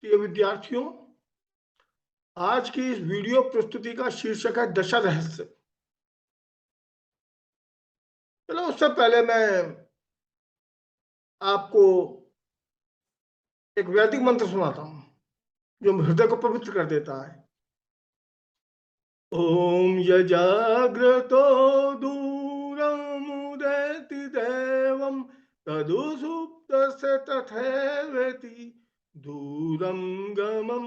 प्रिय विद्यार्थियों, आज की इस वीडियो प्रस्तुति का शीर्षक है दशा रहस्य। चलो उससे पहले मैं आपको एक वैदिक मंत्र सुनाता हूं जो हृदय को पवित्र कर देता है। ओम यजाग्रतो दूरमुदैति देवं तदु सुप्तस्य तथैवेति दूरं गमं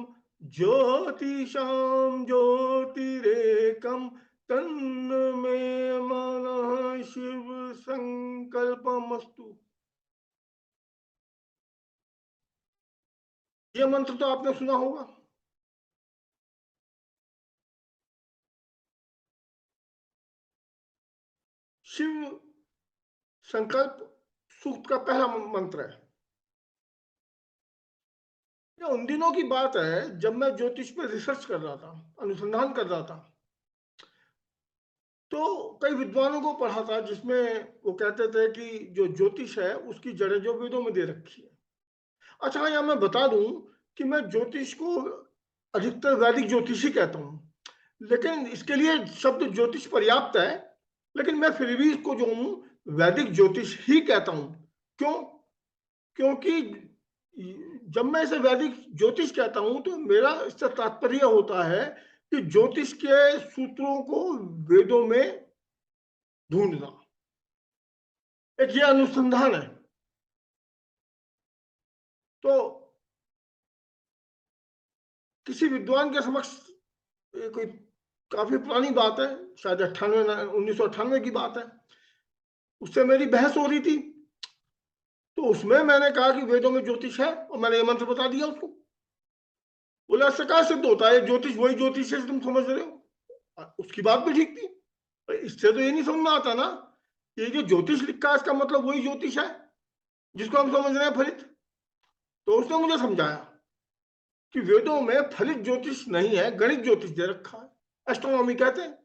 ज्योतिषां ज्योतिरेकं तन्मे मनः शिव संकल्पमस्तु। ये मंत्र तो आपने सुना होगा। शिव संकल्प सूक्त का पहला मंत्र है। ये उन दिनों की बात है जब मैं ज्योतिष पर रिसर्च कर रहा था, अनुसंधान कर रहा था। तो कई विद्वानों को पढ़ा था जिसमें वो कहते थे कि जो ज्योतिष है उसकी जड़ें जो वेदों में दे रखी है। अच्छा, यहाँ मैं बता दूं कि मैं ज्योतिष को अधिकतर वैदिक ज्योतिष ही कहता हूँ, लेकिन इसके लिए शब्द ज्योतिष पर्याप्त है, लेकिन मैं फिर भी इसको जो हूँ वैदिक ज्योतिष ही कहता हूँ। क्यों? क्योंकि जब मैं इसे वैदिक ज्योतिष कहता हूं तो मेरा इससे तात्पर्य होता है कि ज्योतिष के सूत्रों को वेदों में ढूंढना। एक ये अनुसंधान है। तो किसी विद्वान के समक्ष कोई काफी पुरानी बात है, शायद 1998 की बात है, उससे मेरी बहस हो रही थी। तो उसमें मैंने कहा कि वेदों में ज्योतिष है और मैंने ये मंत्र बता दिया उसको। बोला इससे क्या सिद्ध होता है, ज्योतिष वही ज्योतिष है तुम समझ रहे हो। उसकी बात भी ठीक थी। इससे तो ये नहीं समझ में आता ना कि जो ज्योतिष लिखा है इसका मतलब वही ज्योतिष है जिसको हम समझ रहे हैं फलित। तो उसने मुझे समझाया कि वेदों में फलित ज्योतिष नहीं है, गणित ज्योतिष दे रखा है। एस्ट्रोनॉमी कहते हैं,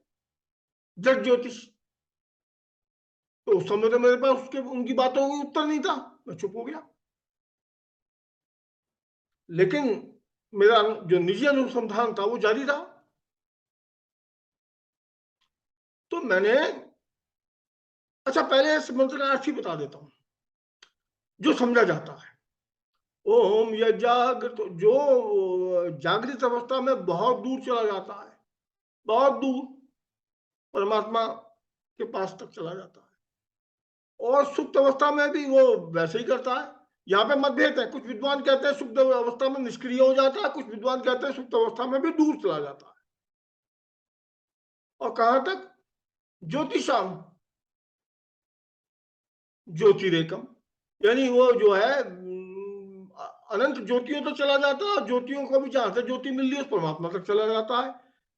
जड़ ज्योतिष। तो उस समय तो मेरे पास उसके उनकी बातों का उत्तर नहीं था, मैं चुप हो गया। लेकिन मेरा जो निजी अनुसंधान था वो जारी रहा। तो मैंने अच्छा पहले इस मंत्र का अर्थ ही बता देता हूं जो समझा जाता है। ओम या जागृत, जो जागृत अवस्था में बहुत दूर चला जाता है, बहुत दूर परमात्मा के पास तक चला जाता है। और सुप्त अवस्था में भी वो वैसे ही करता है। यहाँ पे मतभेद है। कुछ विद्वान कहते हैं सुप्त अवस्था में निष्क्रिय हो जाता है, कुछ विद्वान कहते हैं सुप्त अवस्था में भी दूर चला जाता है। और कहां तक? ज्योतिषाम ज्योतिरेकम, यानी वो जो है अनंत ज्योतियों तो चला जाता है, ज्योतियों को भी जहां से ज्योति मिल रही है उस परमात्मा तक चला जाता है।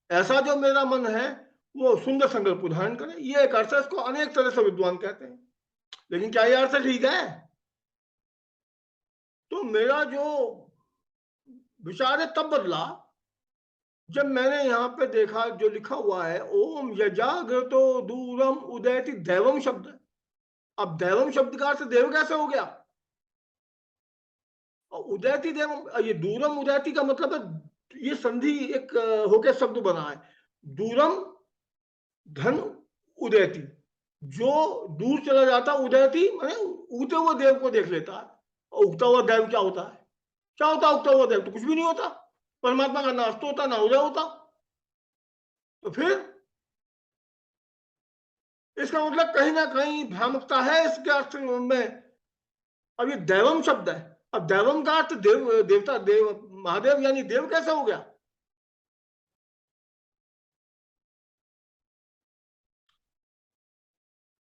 ऐसा जो मेरा मन है वो सुंदर संकल्प उदाहरण करे, ये एक अर्थ है। इसको अनेक तरह से विद्वान कहते हैं, लेकिन क्या ये अर्थ ठीक है? तो मेरा जो विचार है तब बदला जब मैंने यहाँ पे देखा जो लिखा हुआ है ओम यजाग्रतो दूरम उदयति दैवम शब्द। अब दैवम शब्द का अर्थ देव कैसे हो गया? और उदयति देवम, ये दूरम उदयति का मतलब है ये संधि एक होके शब्द बना है। दूरम धन उदयति, जो दूर चला जाता उदयति माने उगते हुए देव को देख लेता है। और उगता हुआ देव क्या होता है? क्या होता है उगता हुआ देव? तो कुछ भी नहीं होता। परमात्मा का ना अस्त होता ना उदय होता। तो फिर इसका मतलब कहीं ना कहीं भ्रामकता है इसके अर्थ में। अब ये दैवम शब्द है, अब दैवम का अर्थ देव, देवता, देव, महादेव यानी देव कैसे हो गया?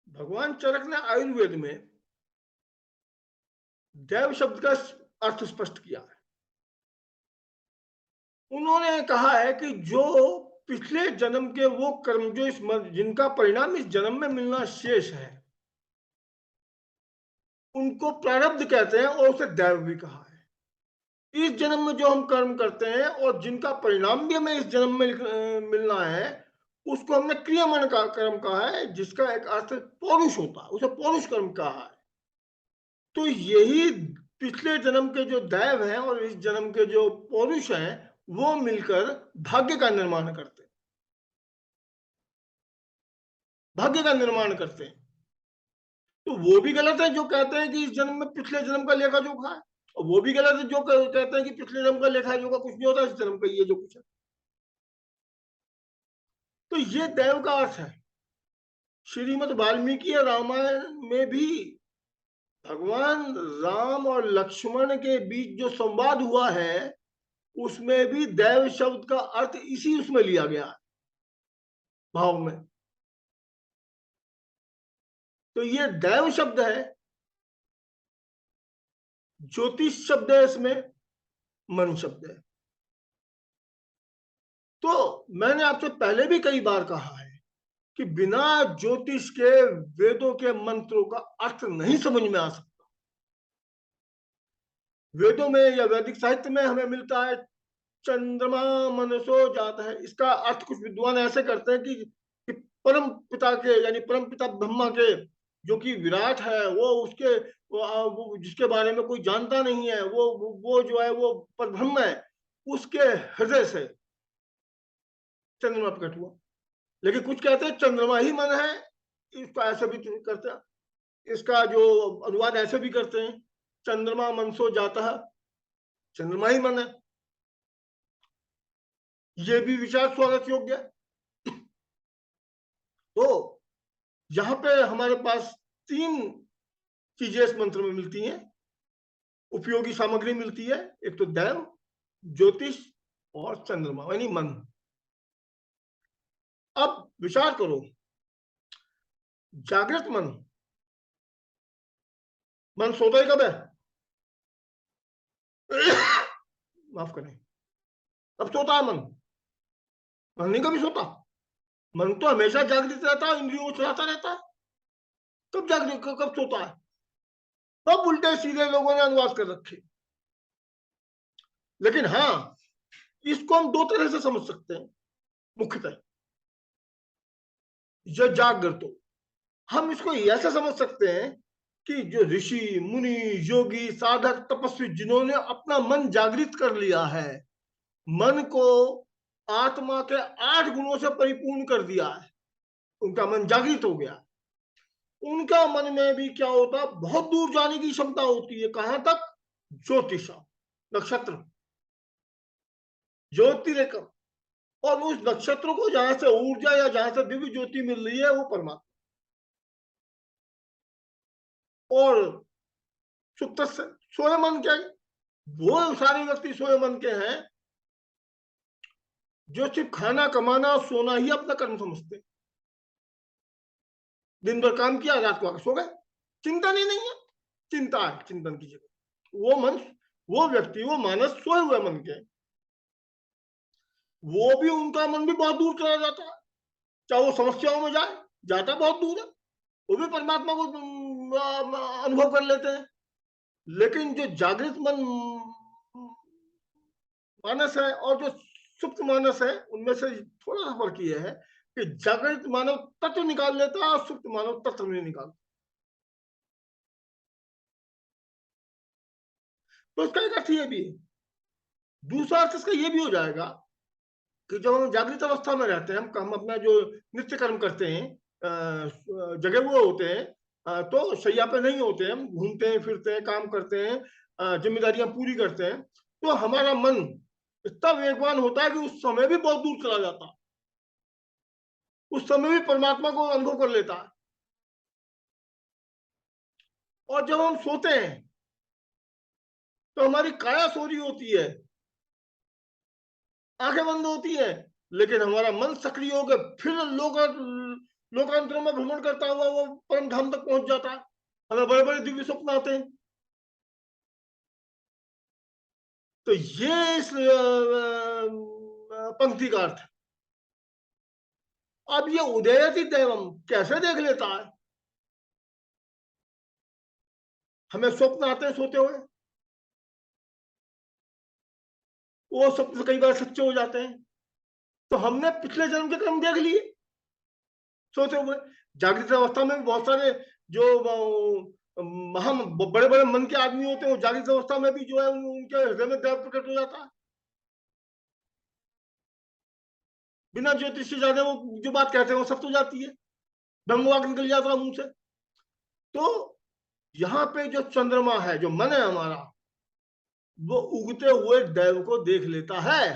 भगवान चरक ने आयुर्वेद में दैव शब्द का अर्थ स्पष्ट किया है। उन्होंने कहा है कि जो पिछले जन्म के वो कर्म जो इस जिनका परिणाम इस जन्म में मिलना शेष है उनको प्रारब्ध कहते हैं, और उसे दैव भी कहा है। इस जन्म में जो हम कर्म करते हैं और जिनका परिणाम भी हमें इस जन्म में मिलना है उसको हमने क्रियामण का कर्म कहा है, जिसका एक अर्थ पौरुष होता है, उसे पौरुष कर्म कहा है। तो यही पिछले जन्म के जो दैव हैं और इस जन्म के जो पौरुष हैं वो मिलकर भाग्य का निर्माण करते हैं, भाग्य का निर्माण करते हैं। तो वो भी गलत है जो कहते हैं कि इस जन्म में पिछले जन्म का लेखा जोखा है, और वो भी गलत है जो कहते हैं कि पिछले जन्म का लेखा जोखा कुछ नहीं होता, इस जन्म का ये जो कुछ है। तो ये दैव का अर्थ है। श्रीमद् वाल्मीकि रामायण में भी भगवान राम और लक्ष्मण के बीच जो संवाद हुआ है उसमें भी दैव शब्द का अर्थ इसी उसमें लिया गया है, भाव में। तो ये दैव शब्द है, ज्योतिष शब्द है, इसमें मन शब्द है। तो मैंने आपसे पहले भी कई बार कहा है कि बिना ज्योतिष के वेदों के मंत्रों का अर्थ नहीं समझ में आ सकता। वेदों में या वैदिक साहित्य में हमें मिलता है चंद्रमा मनसो जाता है, इसका अर्थ कुछ विद्वान ऐसे करते हैं कि परम पिता के यानी परम पिता ब्रह्मा के जो कि विराट है वो उसके वो जिसके बारे में कोई जानता नहीं है, वो जो है वो परब्रह्म है, उसके हृदय से चंद्रमा प्रकट हुआ। लेकिन कुछ कहते हैं चंद्रमा ही मन है, इसको ऐसे भी करते हैं, इसका जो अनुवाद ऐसे भी करते हैं चंद्रमा मनसो जाता है, चंद्रमा ही मन है। ये भी विचार स्वागत योग्य है। तो यहां पे हमारे पास तीन चीजें इस मंत्र में मिलती हैं, उपयोगी सामग्री मिलती है। एक तो दैव, ज्योतिष और चंद्रमा यानी मन। अब विचार करो, जागृत मन, मन सोता ही कब है? माफ करें, अब सोता है मन? मन नहीं कभी सोता, मन तो हमेशा जागृत रहता है, इंद्रियों को चलाता रहता है। कब जागृत, कब सोता है? सब उल्टे सीधे लोगों ने अनुवाद कर रखे। लेकिन हाँ, इसको हम दो तरह से समझ सकते हैं मुख्यतः। जो जागृत हो, हम इसको ऐसा समझ सकते हैं कि जो ऋषि मुनि योगी साधक तपस्वी जिन्होंने अपना मन जागृत कर लिया है, मन को आत्मा के 8 गुणों से परिपूर्ण कर दिया है, उनका मन जागृत हो गया, उनका मन में भी क्या होता है, बहुत दूर जाने की क्षमता होती है। कहां तक? ज्योतिषा, नक्षत्र, ज्योतिरेकम। और उस नक्षत्र को जहां से ऊर्जा या जहां से दिव्य ज्योति मिल रही है वो परमात्मा। और सुप्त सोए मन क्या है? वो सारे व्यक्ति सोए मन के हैं जो सिर्फ खाना कमाना और सोना ही अपना कर्म समझते। दिन भर काम किया, रात को आकर सो गए, चिंता नहीं है। चिंता है चिंतन की जगह। वो मन, वो व्यक्ति, वो मानस सोए हुए मन के, वो भी उनका मन भी बहुत दूर चला जाता है, चाहे वो समस्याओं में जाए, जाता बहुत दूर है, वो भी परमात्मा को अनुभव कर लेते हैं। लेकिन जो जागृत मन मानस है और जो सुप्त मानस है, उनमें से थोड़ा सा फर्क ये है कि जागृत मानव तत्व निकाल लेता है और सुप्त मानव तत्व नहीं निकालता। तो इसका एक अर्थ ये भी है। दूसरा अर्थ इसका ये भी हो जाएगा कि जब हम जागृत अवस्था में रहते हैं, हम अपना जो नित्य कर्म करते हैं, जगह वो होते हैं, तो शैया पे नहीं होते हैं, हम घूमते हैं फिरते हैं, काम करते हैं, जिम्मेदारियां पूरी करते हैं, तो हमारा मन इतना वेगवान होता है कि उस समय भी बहुत दूर चला जाता है, उस समय भी परमात्मा को अनुभव कर लेता है। और जब हम सोते हैं तो हमारी काया सो रही होती है, आंखें बंद होती है, लेकिन हमारा मन सक्रिय होकर फिर लोकांतरों में भ्रमण करता हुआ वो परम धाम तक पहुंच जाता है। हमें बड़े बड़े दिव्य स्वप्न आते हैं। तो ये इस पंक्ति का अर्थ है। अब ये उदयति दैवम कैसे देख लेता है? हमें स्वप्न आते हैं सोते हुए, वो स्वप्न कई बार सच्चे हो जाते हैं, तो हमने पिछले जन्म के कर्म देख लिए सोते हुए। जागृत अवस्था में भी बहुत सारे जो महान बड़े बड़े मन के आदमी होते हैं, वो जागृत अवस्था में भी जो है उनके हृदय में दैव प्रकट हो जाता है, बिना ज्योतिष से जाने वो जो बात कहते हैं वो सत्य हो जाती है, ब्रह्मवाक्य निकल जाता है मुंह से। तो यहाँ पे जो चंद्रमा है, जो मन है हमारा, वो उगते हुए दैव को देख लेता है।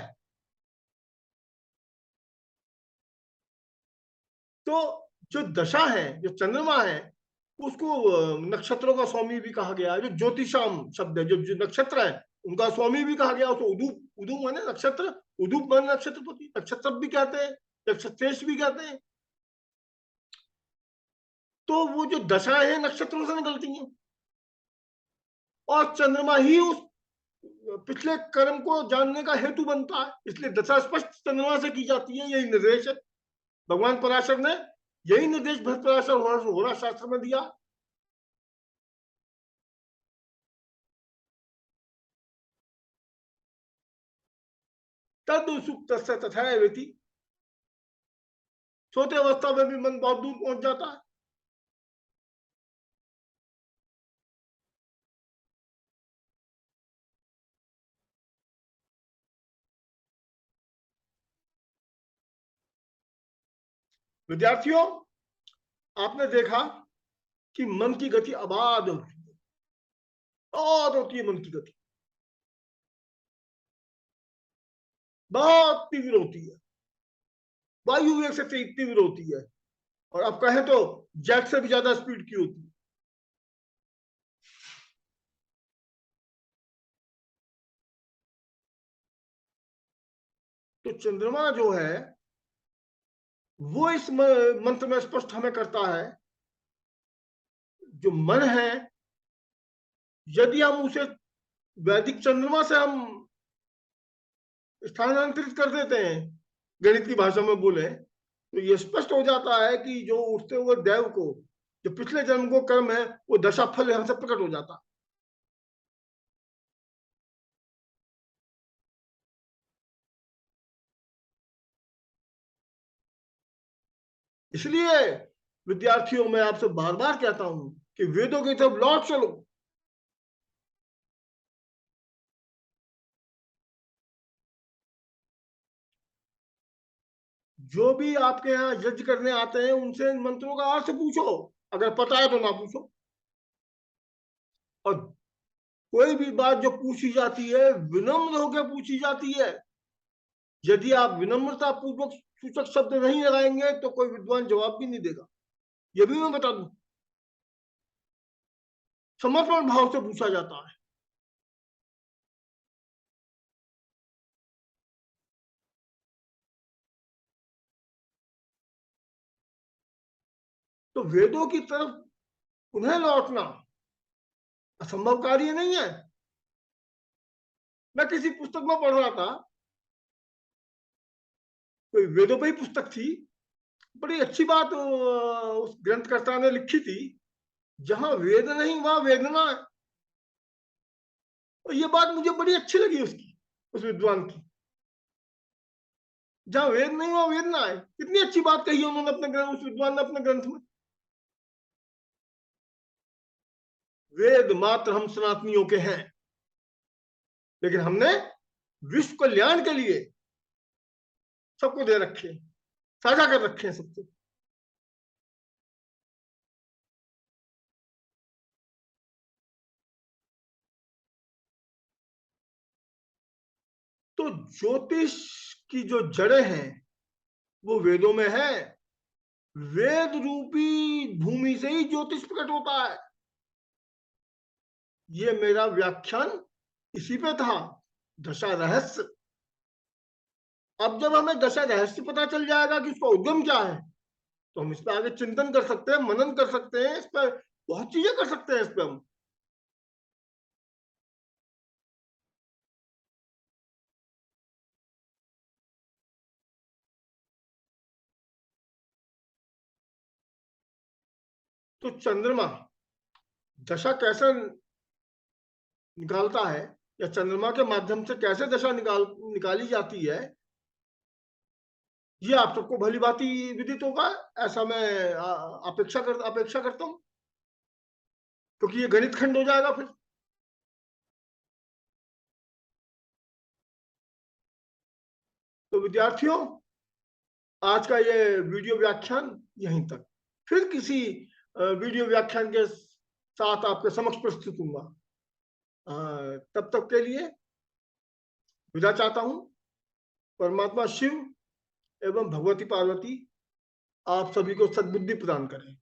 तो जो दशा है, जो चंद्रमा है, उसको नक्षत्रों का स्वामी भी कहा गया है। जो ज्योतिषाम शब्द है, जो नक्षत्र है, उनका स्वामी भी कहा गया। उसको उदूप, उदूप माने नक्षत्र, उदूप माने नक्षत्रपति, नक्षत्र भी कहते हैं, नक्षत्रेश भी कहते हैं। तो वो जो दशाएं हैं नक्षत्रों से निकलती हैं, और चंद्रमा ही उस पिछले कर्म को जानने का हेतु बनता है, इसलिए दशा स्पष्ट चंद्रमा से की जाती है। यही निर्देश है, भगवान पराशर ने यही निर्देश भरत पराशर होरा शास्त्र में दिया। तद सुक्त तथा व्यक्ति, छोटे अवस्था में भी मन बहुत दूर पहुंच जाता है। विद्यार्थियों, आपने देखा कि मन की गति अबाध होती है, बहुत होती है मन की गति, बहुत तीव्र होती है, वायु वेग से तीव्र होती है, और अब कहें तो जेट से भी ज्यादा स्पीड की होती है। तो चंद्रमा जो है वो इस मंत्र में स्पष्ट हमें करता है, जो मन है, यदि हम उसे वैदिक चंद्रमा से हम स्थानांतरित कर देते हैं, गणित की भाषा में बोले, तो ये स्पष्ट हो जाता है कि जो उठते हुए देव को, जो पिछले जन्म को कर्म है, वो दशा फल यहां से प्रकट हो जाता है। इसलिए विद्यार्थियों, मैं आपसे बार बार कहता हूं कि वेदों की तरफ लौट चलो। जो भी आपके यहाँ यज्ञ करने आते हैं, उनसे इन मंत्रों का अर्थ पूछो, अगर पता है तो ना पूछो। और कोई भी बात जो पूछी जाती है, विनम्र होकर पूछी जाती है। यदि आप विनम्रता पूर्वक सूचक शब्द नहीं लगाएंगे तो कोई विद्वान जवाब भी नहीं देगा। यह भी मैं बता दूं, समर्पण भाव से पूछा जाता है। तो वेदों की तरफ उन्हें लौटना असंभव कार्य नहीं है। मैं किसी पुस्तक में पढ़ रहा था, कोई वेदों पर ही पुस्तक थी, बड़ी अच्छी बात उस ग्रंथकर्ता ने लिखी थी, जहां वेद नहीं वहां वेदना है। और ये बात मुझे बड़ी अच्छी लगी उसकी, उस विद्वान की। जहां वेद नहीं वहां वेदना है, कितनी अच्छी बात कही है उन्होंने अपने ग्रंथ, उस विद्वान ने अपने ग्रंथ में। वेद मात्र हम सनातनियों के हैं, लेकिन हमने विश्व कल्याण के लिए सबको दे रखे, साझा कर रखे हैं सबको। तो ज्योतिष की जो जड़ें हैं वो वेदों में है। वेद रूपी भूमि से ही ज्योतिष प्रकट होता है। ये मेरा व्याख्यान इसी पे था, दशा रहस्य। अब जब हमें दशा रहस्य पता चल जाएगा कि उसका उद्गम क्या है, तो हम इस पर आगे चिंतन कर सकते हैं, मनन कर सकते हैं, इस पर बहुत चीजें कर सकते हैं इस पर हम। तो चंद्रमा दशा कैसे निकालता है, या चंद्रमा के माध्यम से कैसे दशा निकाली जाती है, ये आप सबको भली भांति विदित होगा, ऐसा मैं अपेक्षा करता हूं। क्योंकि ये गणित खंड हो जाएगा फिर। तो विद्यार्थियों, आज का ये वीडियो व्याख्यान यहीं तक। फिर किसी वीडियो व्याख्यान के साथ आपके समक्ष प्रस्तुत होऊंगा। तब तक के लिए विदा चाहता हूं। परमात्मा शिव एवं भगवती पार्वती आप सभी को सद्बुद्धि प्रदान करें।